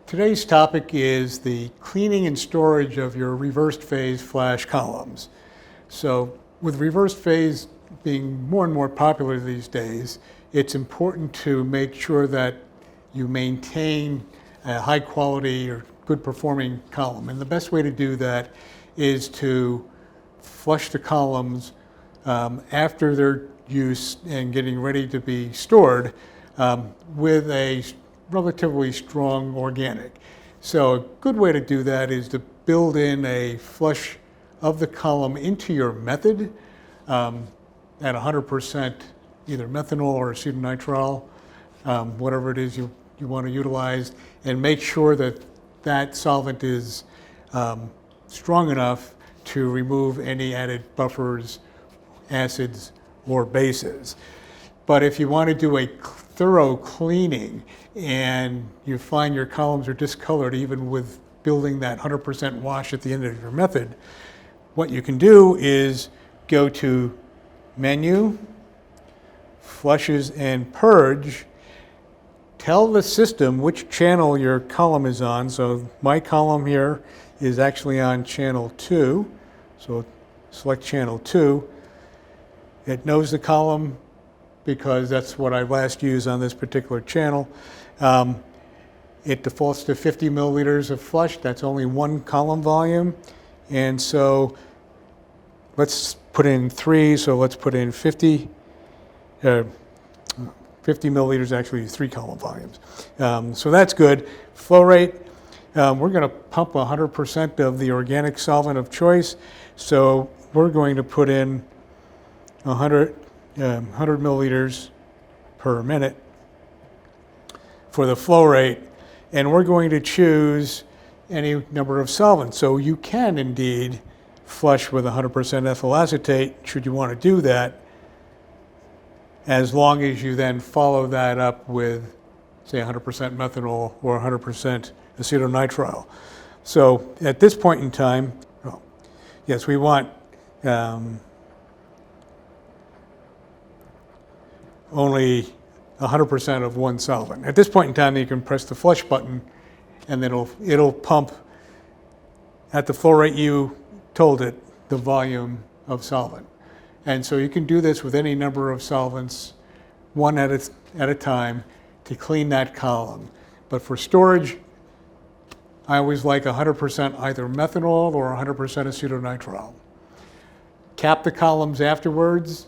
Today's topic is the cleaning and storage of your reversed phase flash columns. So with reversed phase being more and more popular these days, it's important to make sure that you maintain a high quality or good performing column. And the best way to do that is to flush the columns after their use and getting ready to be stored with a relatively strong organic. So a good way to do that is to build in a flush of the column into your method at 100% either methanol or acetonitrile, whatever it is you want to utilize, and make sure that that solvent is strong enough to remove any added buffers, acids, or bases. But if you want to do a thorough cleaning and you find your columns are discolored even with building that 100% wash at the end of your method, what you can do is go to Menu, Flushes and Purge, tell the system which channel your column is on. So my column here is actually on channel 2, so select channel 2. It knows the column because that's what I last used on this particular channel. It defaults to 50 milliliters of flush. That's only one column volume. And so let's put in 3, so let's put in 50 milliliters, actually 3 column volumes. So that's good. Flow rate, we're going to pump 100% of the organic solvent of choice. So we're going to put in 100 milliliters per minute for the flow rate, and we're going to choose any number of solvents. So you can indeed flush with 100% ethyl acetate should you want to do that, as long as you then follow that up with, say, 100% methanol or 100% acetonitrile. So at this point in time, yes, we want only 100% of one solvent. At this point in time, you can press the flush button and then it'll pump at the flow rate you told it the volume of solvent. And so you can do this with any number of solvents, one at a time, to clean that column. But for storage, I always like 100% either methanol or 100% acetonitrile. Cap the columns afterwards,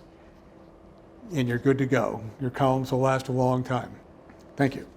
and you're good to go. Your columns will last a long time. Thank you.